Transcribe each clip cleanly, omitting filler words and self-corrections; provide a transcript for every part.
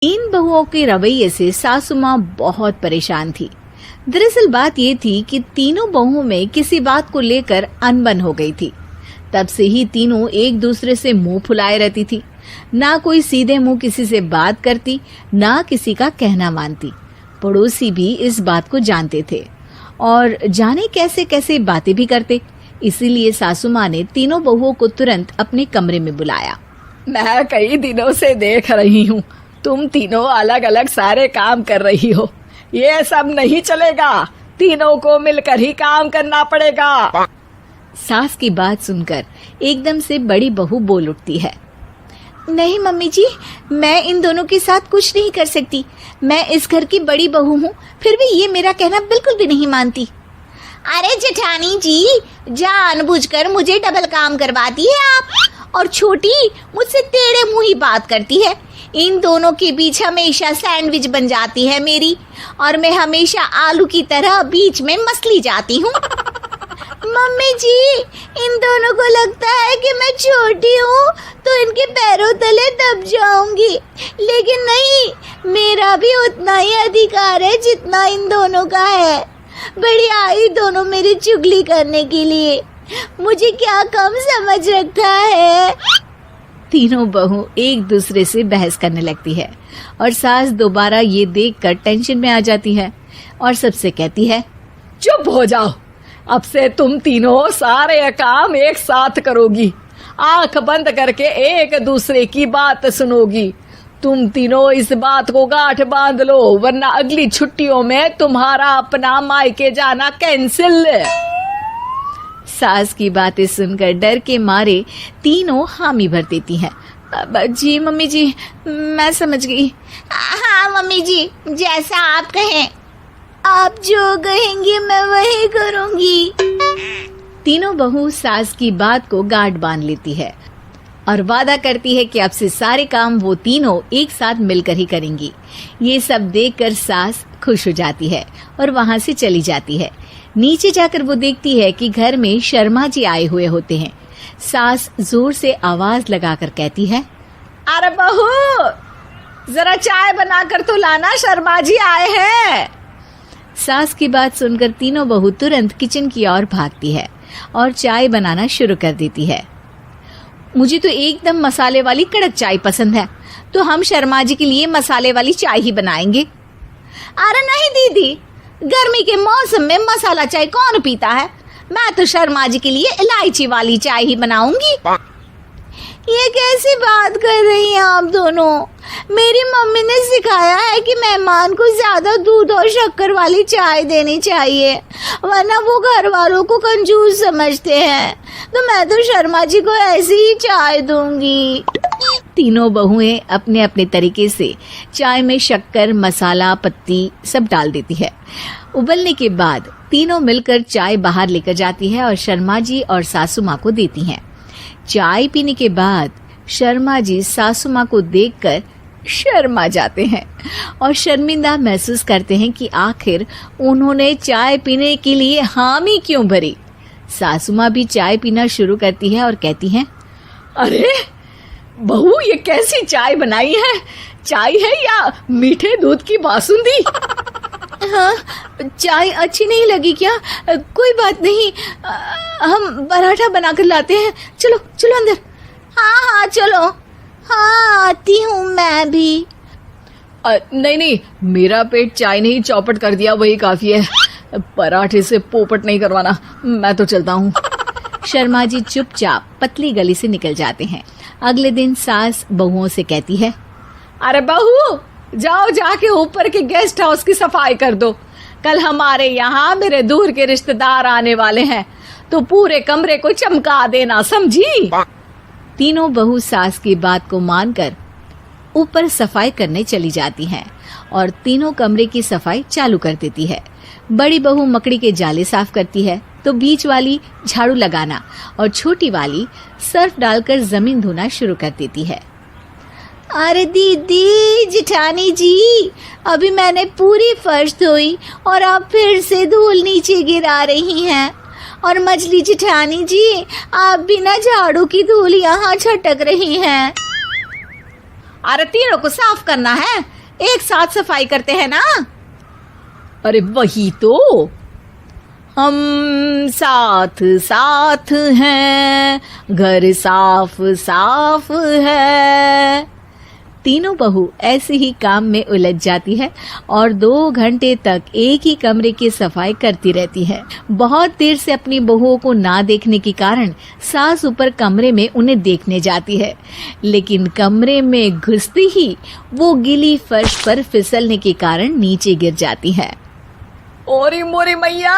इन बहुओं के रवैये से सासू माँ बहुत परेशान थी। दरअसल बात ये थी कि तीनों बहुओं में किसी बात को लेकर अनबन हो गई थी। तब से ही तीनों एक दूसरे से मुंह फुलाए रहती थी। ना कोई सीधे मुंह किसी से बात करती, ना किसी का कहना मानती। पड़ोसी भी इस बात को जानते थे और जाने कैसे कैसे बातें भी करते। इसीलिए सासू माँ ने तीनों बहुओं को तुरंत अपने कमरे में बुलाया। मैं कई दिनों से देख रही हूँ, तुम तीनों अलग अलग सारे काम कर रही हो। ये सब नहीं चलेगा, तीनों को मिलकर ही काम करना पड़ेगा। सास की बात सुनकर एकदम से बड़ी बहू बोल उठती है। नहीं मम्मी जी, मैं इन दोनों के साथ कुछ नहीं कर सकती। मैं इस घर की बड़ी बहू हूँ, फिर भी ये मेरा कहना बिल्कुल भी नहीं मानती। अरे जेठानी जी, जानबूझकर मुझे डबल काम करवाती है आप। और छोटी मुझसे टेढ़े मुंह ही बात करती है। इन दोनों के बीच हमेशा सैंडविच बन जाती है मेरी, और मैं हमेशा आलू की तरह बीच में मसली जाती हूँ। मम्मी जी, इन दोनों को लगता है कि मैं छोटी हूँ तो इनके पैरों तले दब जाऊंगी, लेकिन नहीं, मेरा भी उतना ही अधिकार है जितना इन दोनों का है। बड़ी आई दोनों मेरी चुगली करने के लिए, मुझे क्या कम समझ रखा है। तीनों बहू एक दूसरे से बहस करने लगती है और सास दोबारा ये देखकर टेंशन में आ जाती है और सबसे कहती है, चुप हो जाओ, अब से तुम तीनों सारे काम एक साथ करोगी। आंख बंद करके एक दूसरे की बात सुनोगी। तुम तीनों इस बात को गांठ बांध लो, वरना अगली छुट्टियों में तुम्हारा अपना मायके जाना कैंसिल। सास की बातें सुनकर डर के मारे तीनों हामी भर देती हैं। जी मम्मी जी, मैं समझ गई। हाँ मम्मी जी, जैसा आप कहें। आप जो कहेंगी मैं वही करूंगी। तीनों बहू सास की बात को गांठ बांध लेती है और वादा करती है कि अब से सारे काम वो तीनों एक साथ मिलकर ही करेंगी। ये सब देखकर सास खुश हो जाती है और वहां से चली जाती है। नीचे जाकर वो देखती है कि घर में शर्मा जी आए हुए होते हैं। सास जोर से आवाज लगाकर कहती है, अरे बहू, जरा चाय बनाकर तो लाना, शर्मा जी आए हैं। सास की बात सुनकर तीनों बहू तुरंत किचन की ओर भागती है और चाय बनाना शुरू कर देती है। मुझे तो एकदम मसाले वाली कड़क चाय पसंद है, तो हम शर्मा जी के लिए मसाले वाली चाय ही बनाएंगे। अरे नहीं दीदी, गर्मी के मौसम में मसाला चाय कौन पीता है? मैं तो शर्मा जी के लिए इलायची वाली चाय ही बनाऊंगी। ये कैसी बात कर रही हैं आप दोनों? मेरी मम्मी ने सिखाया है कि मेहमान को ज्यादा दूध और शक्कर वाली चाय देनी चाहिए, वरना वो घर वालों को कंजूस समझते हैं। तो मैं तो शर्मा जी को ऐसी ही चाय दूंगी। तीनों बहुएं अपने अपने तरीके से चाय में शक्कर, मसाला, पत्ती सब डाल देती है। उबलने के बाद तीनों मिलकर चाय बाहर लेकर जाती है और शर्मा जी और सासू माँ को देती हैं। चाय पीने के बाद शर्मा जी सासू माँ को देखकर शर्मा जाते हैं और शर्मिंदा महसूस करते हैं कि आखिर उन्होंने चाय पीने के लिए हामी क्यों भरी। सासू माँ भी चाय पीना शुरू करती है और कहती हैं, अरे बहू, ये कैसी चाय बनाई है? चाय है या मीठे दूध की बासुंदी? हाँ, चाय अच्छी नहीं लगी क्या? कोई बात नहीं, हम पराठा बनाकर लाते हैं। चलो चलो अंदर। हाँ हाँ चलो। हाँ, आती हूँ मैं भी। नहीं नहीं, मेरा पेट चाय ने ही चौपट कर दिया, वही काफी है। पराठे से पोपट नहीं करवाना, मैं तो चलता हूँ। शर्मा जी चुपचाप पतली गली से निकल जाते हैं। अगले दिन सास बहुओं से कहती है, अरे बहू, जाओ जाके ऊपर के गेस्ट हाउस की सफाई कर दो। कल हमारे यहाँ मेरे दूर के रिश्तेदार आने वाले हैं, तो पूरे कमरे को चमका देना, समझी? तीनों बहू सास की बात को मानकर ऊपर सफाई करने चली जाती हैं और तीनों कमरे की सफाई चालू कर देती है। बड़ी बहू मकड़ी के जाले साफ करती है, तो बीच वाली झाड़ू लगाना और छोटी वाली सर्फ डालकर जमीन धोना शुरू कर देती है। अरे दीदी, जेठानी जी, अभी मैंने पूरी फर्श धोई और आप फिर से धूल नीचे गिरा रही हैं। और मछली जेठानी जी, आप बिना झाड़ू की धूल यहाँ छटक रही हैं। अरे तीनों को साफ करना है, एक साथ सफाई करते हैं ना। अरे वही तो, हम साथ साथ हैं, घर साफ साफ है। तीनों बहू ऐसे ही काम में उलझ जाती है और 2 घंटे तक एक ही कमरे की सफाई करती रहती है। बहुत देर से अपनी बहुओं को ना देखने के कारण सास ऊपर कमरे में उन्हें देखने जाती है, लेकिन कमरे में घुसती ही वो गीली फर्श पर फिसलने के कारण नीचे गिर जाती है। ओरी मोरी मैया,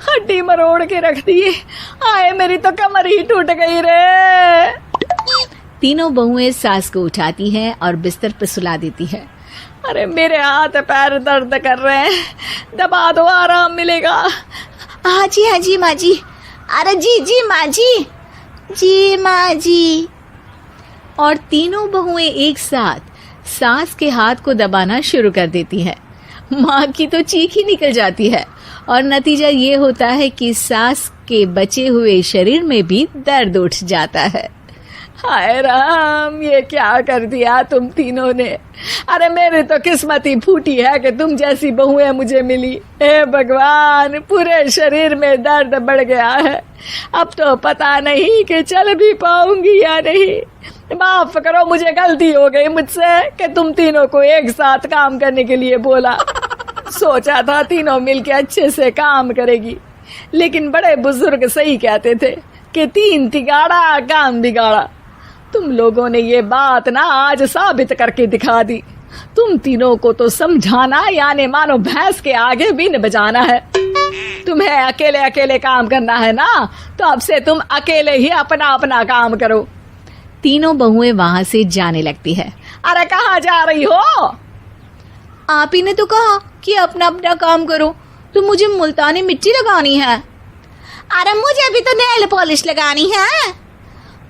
हड्डी मरोड़ के रख दी। आए मेरी तो कमर ही टूट गई रे। तीनों बहुएं सास को उठाती हैं और बिस्तर पर सुला देती है। अरे मेरे हाथ पैर दर्द कर रहे हैं, दबा दो, आराम मिलेगा। हाँ जी माँ जी। अरे जी माँ जी, जी माँ जी। और तीनों बहुएं एक साथ सास के हाथ को दबाना शुरू कर देती हैं। माँ की तो चीख ही निकल जाती है और नतीजा ये होता है कि सास के बचे हुए शरीर में भी दर्द उठ जाता है। हाय राम, ये क्या कर दिया तुम तीनों ने। अरे मेरी तो किस्मत ही फूटी है कि तुम जैसी बहुएं मुझे मिली। हे भगवान, पूरे शरीर में दर्द बढ़ गया है। अब तो पता नहीं कि चल भी पाऊंगी या नहीं। माफ करो, मुझे गलती हो गई मुझसे कि तुम तीनों को एक साथ काम करने के लिए बोला। सोचा था तीनों मिलके अच्छे से काम करेगी, लेकिन बड़े बुजुर्ग सही कहते थे कि 3 तिगाड़ा काम बिगाड़ा। तुम लोगों ने ये बात ना आज साबित करके दिखा दी। तुम तीनों को तो समझाना यानी मानो भैंस के आगे बीन बजाना है। तुम्हें अकेले अकेले काम करना है ना, तो अब से तुम अकेले ही अपना अपना काम करो। तीनों बहुएं वहां से जाने लगती है। अरे कहाँ जा रही हो? आप ही ने तो कहा कि अपना अपना काम करो, तो मुझे मुल्तानी मिट्टी लगानी है। अरे मुझे भी तो नेल पॉलिश लगानी है,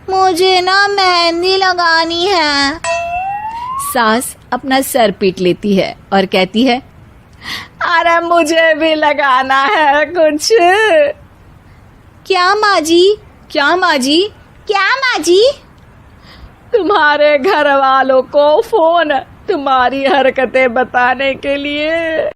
मुझे ना मेहंदी लगानी है। सास अपना सर पीट लेती है और कहती है, अरे मुझे भी लगाना है कुछ। क्या माँ जी? क्या माँ जी? क्या माँ जी? तुम्हारे घर वालों को फोन तुम्हारी हरकतें बताने के लिए।